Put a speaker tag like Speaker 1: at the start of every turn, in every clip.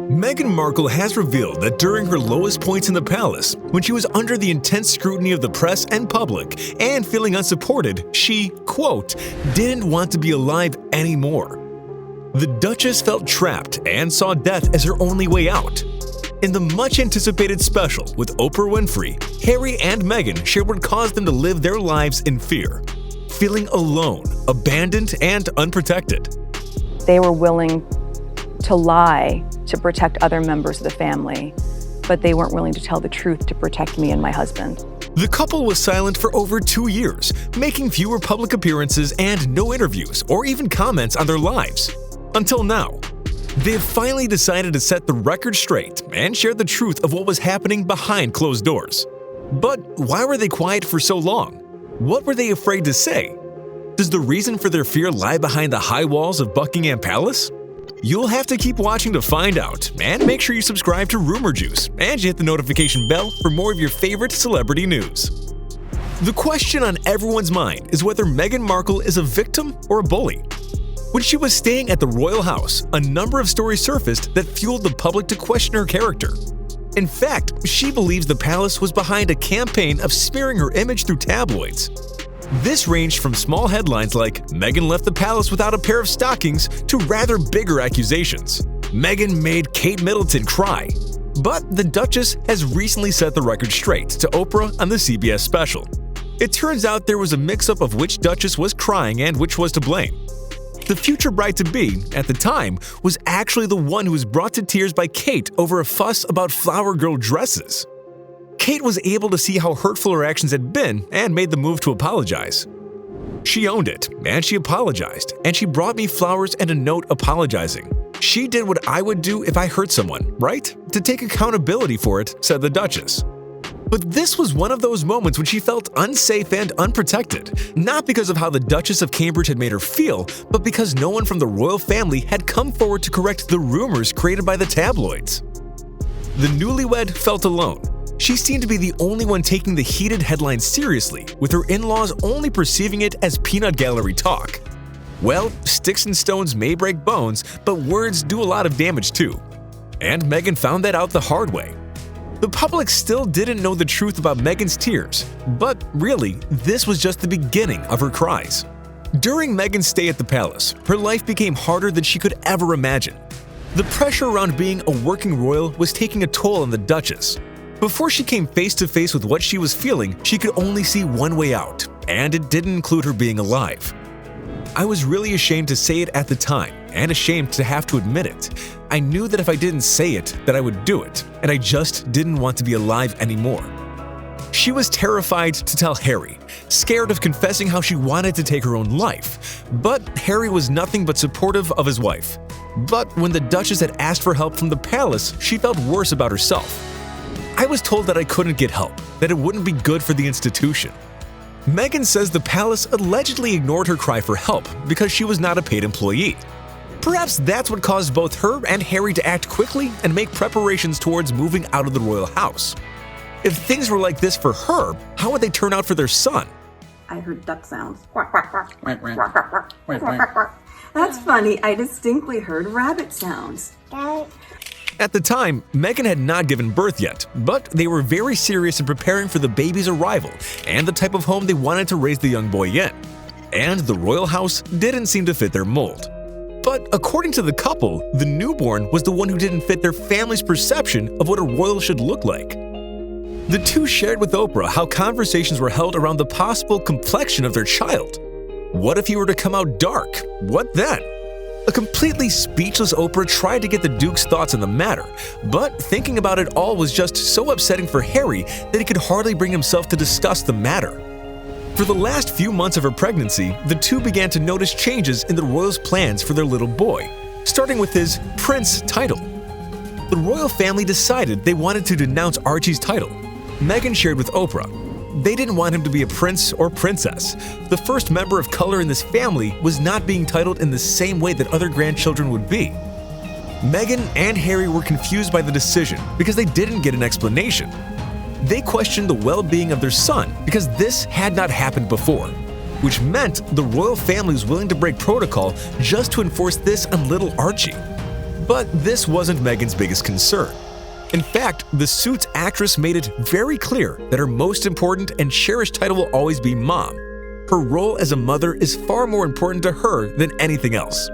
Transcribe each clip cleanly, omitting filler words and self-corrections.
Speaker 1: Meghan Markle has revealed that during her lowest points in the palace, when she was under the intense scrutiny of the press and public and feeling unsupported, she, quote, didn't want to be alive anymore. The Duchess felt trapped and saw death as her only way out. In the much-anticipated special with Oprah Winfrey, Harry and Meghan shared what caused them to live their lives in fear, feeling alone, abandoned, and unprotected.
Speaker 2: They were willing to lie to protect other members of the family, but they weren't willing to tell the truth to protect me and my husband.
Speaker 1: The couple was silent for over 2 years, making fewer public appearances and no interviews or even comments on their lives. Until now. They have finally decided to set the record straight and share the truth of what was happening behind closed doors. But why were they quiet for so long? What were they afraid to say? Does the reason for their fear lie behind the high walls of Buckingham Palace? You'll have to keep watching to find out, and make sure you subscribe to Rumour Juice and you hit the notification bell for more of your favorite celebrity news. The question on everyone's mind is whether Meghan Markle is a victim or a bully. When she was staying at the royal house, a number of stories surfaced that fueled the public to question her character. In fact, she believes the palace was behind a campaign of smearing her image through tabloids. This ranged from small headlines like "Meghan left the palace without a pair of stockings" to rather bigger accusations. Meghan made Kate Middleton cry. But the Duchess has recently set the record straight to Oprah on the CBS special. It turns out there was a mix-up of which Duchess was crying and which was to blame. The future bride-to-be, at the time, was actually the one who was brought to tears by Kate over a fuss about flower girl dresses. Kate was able to see how hurtful her actions had been and made the move to apologize. She owned it, and she apologized, and she brought me flowers and a note apologizing. She did what I would do if I hurt someone, right? To take accountability for it, said the Duchess. But this was one of those moments when she felt unsafe and unprotected, not because of how the Duchess of Cambridge had made her feel, but because no one from the royal family had come forward to correct the rumors created by the tabloids. The newlywed felt alone. She seemed to be the only one taking the heated headlines seriously, with her in-laws only perceiving it as peanut gallery talk. Well, sticks and stones may break bones, but words do a lot of damage too. And Meghan found that out the hard way. The public still didn't know the truth about Meghan's tears, but really, this was just the beginning of her cries. During Meghan's stay at the palace, her life became harder than she could ever imagine. The pressure around being a working royal was taking a toll on the Duchess. Before she came face to face with what she was feeling, she could only see one way out, and it didn't include her being alive. I was really ashamed to say it at the time, and ashamed to have to admit it. I knew that if I didn't say it, that I would do it, and I just didn't want to be alive anymore. She was terrified to tell Harry, scared of confessing how she wanted to take her own life. But Harry was nothing but supportive of his wife. But when the Duchess had asked for help from the palace, she felt worse about herself. I was told that I couldn't get help, that it wouldn't be good for the institution. Meghan says the palace allegedly ignored her cry for help because she was not a paid employee. Perhaps that's what caused both her and Harry to act quickly and make preparations towards moving out of the royal house. If things were like this for her, how would they turn out for their son?
Speaker 3: I heard duck sounds. That's funny. I distinctly heard rabbit sounds.
Speaker 1: At the time, Meghan had not given birth yet, but they were very serious in preparing for the baby's arrival and the type of home they wanted to raise the young boy in. And the royal house didn't seem to fit their mold. But according to the couple, the newborn was the one who didn't fit their family's perception of what a royal should look like. The two shared with Oprah how conversations were held around the possible complexion of their child. What if he were to come out dark? What then? A completely speechless Oprah tried to get the Duke's thoughts on the matter, but thinking about it all was just so upsetting for Harry that he could hardly bring himself to discuss the matter. For the last few months of her pregnancy, the two began to notice changes in the royals' plans for their little boy, starting with his prince title. The royal family decided they wanted to denounce Archie's title. Meghan shared with Oprah. They didn't want him to be a prince or princess. The first member of color in this family was not being titled in the same way that other grandchildren would be. Meghan and Harry were confused by the decision because they didn't get an explanation. They questioned the well-being of their son because this had not happened before, which meant the royal family was willing to break protocol just to enforce this on little Archie. But this wasn't Meghan's biggest concern. In fact, the Suits actress made it very clear that her most important and cherished title will always be mom. Her role as a mother is far more important to her than anything else.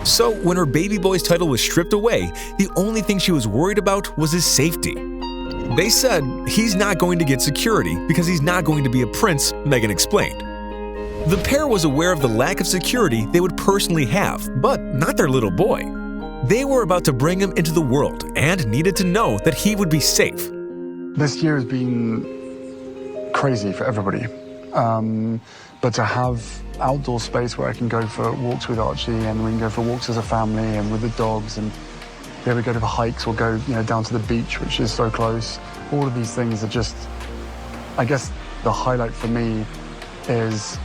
Speaker 1: So when her baby boy's title was stripped away, the only thing she was worried about was his safety. They said he's not going to get security because he's not going to be a prince, Meghan explained. The pair was aware of the lack of security they would personally have, but not their little boy. They were about to bring him into the world and needed to know that he would be safe.
Speaker 4: This year has been crazy for everybody. But to have outdoor space where I can go for walks with Archie and we can go for walks as a family and with the dogs and be able to go to the hikes or go down to the beach, which is so close. All of these things are just, I guess the highlight for me is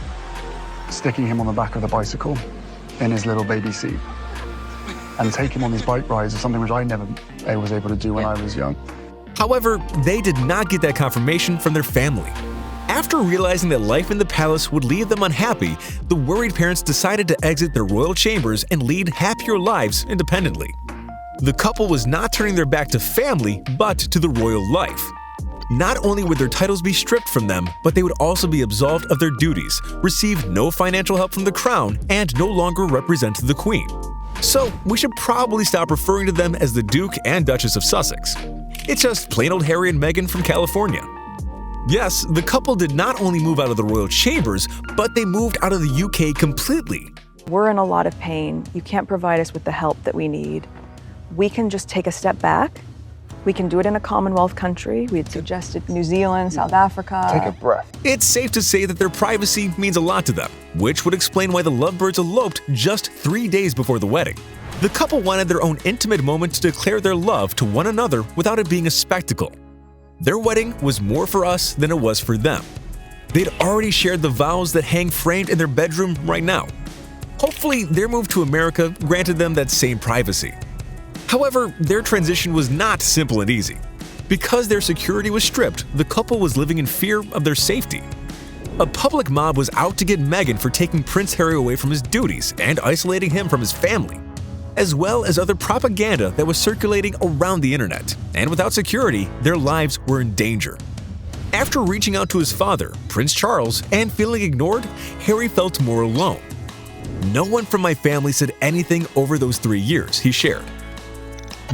Speaker 4: sticking him on the back of the bicycle in his little baby seat. And take him on these bike rides is something which I never was able to do when I was young.
Speaker 1: However, they did not get that confirmation from their family. After realizing that life in the palace would leave them unhappy, the worried parents decided to exit their royal chambers and lead happier lives independently. The couple was not turning their back to family, but to the royal life. Not only would their titles be stripped from them, but they would also be absolved of their duties, receive no financial help from the crown, and no longer represent the Queen. So we should probably stop referring to them as the Duke and Duchess of Sussex. It's just plain old Harry and Meghan from California. Yes, the couple did not only move out of the royal chambers, but they moved out of the UK completely.
Speaker 2: We're in a lot of pain. You can't provide us with the help that we need. We can just take a step back. We can do it in a Commonwealth country. We had suggested New Zealand, South Africa.
Speaker 4: Take a breath.
Speaker 1: It's safe to say that their privacy means a lot to them, which would explain why the lovebirds eloped just 3 days before the wedding. The couple wanted their own intimate moment to declare their love to one another without it being a spectacle. Their wedding was more for us than it was for them. They'd already shared the vows that hang framed in their bedroom right now. Hopefully, their move to America granted them that same privacy. However, their transition was not simple and easy. Because their security was stripped, the couple was living in fear of their safety. A public mob was out to get Meghan for taking Prince Harry away from his duties and isolating him from his family, as well as other propaganda that was circulating around the internet. And without security, their lives were in danger. After reaching out to his father, Prince Charles, and feeling ignored, Harry felt more alone. "No one from my family said anything over those 3 years," he shared.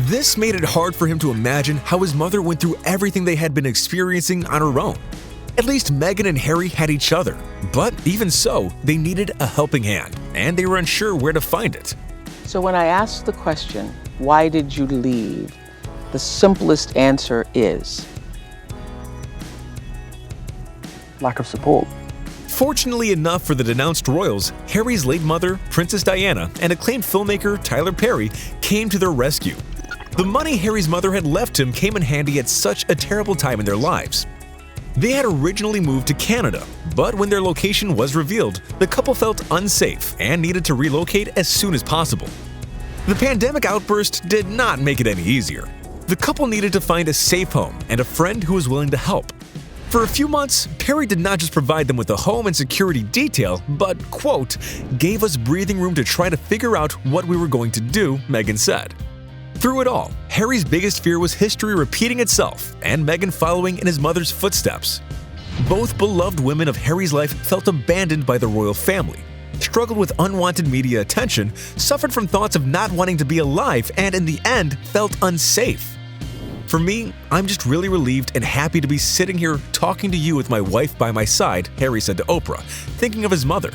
Speaker 1: This made it hard for him to imagine how his mother went through everything they had been experiencing on her own. At least Meghan and Harry had each other, but even so, they needed a helping hand, and they were unsure where to find it.
Speaker 5: So when I asked the question, why did you leave? The simplest answer is
Speaker 4: Lack of support.
Speaker 1: Fortunately enough for the denounced royals, Harry's late mother, Princess Diana, and acclaimed filmmaker Tyler Perry came to their rescue. The money Harry's mother had left him came in handy at such a terrible time in their lives. They had originally moved to Canada, but when their location was revealed, the couple felt unsafe and needed to relocate as soon as possible. The pandemic outburst did not make it any easier. The couple needed to find a safe home and a friend who was willing to help. For a few months, Perry did not just provide them with a home and security detail, but, quote, "gave us breathing room to try to figure out what we were going to do," Meghan said. Through it all, Harry's biggest fear was history repeating itself and Meghan following in his mother's footsteps. Both beloved women of Harry's life felt abandoned by the royal family, struggled with unwanted media attention, suffered from thoughts of not wanting to be alive, and in the end, felt unsafe. For me, I'm just really relieved and happy to be sitting here talking to you with my wife by my side, Harry said to Oprah, thinking of his mother.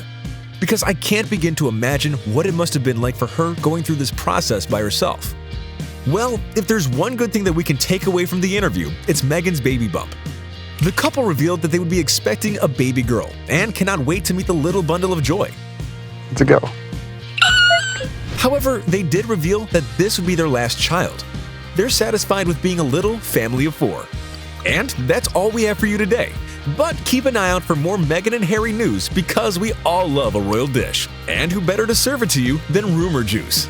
Speaker 1: Because I can't begin to imagine what it must have been like for her going through this process by herself. Well, if there's one good thing that we can take away from the interview, it's Meghan's baby bump. The couple revealed that they would be expecting a baby girl and cannot wait to meet the little bundle of joy.
Speaker 4: To go.
Speaker 1: However, they did reveal that this would be their last child. They're satisfied with being a little family of 4. And that's all we have for you today. But keep an eye out for more Meghan and Harry news because we all love a royal dish. And who better to serve it to you than Rumour Juice?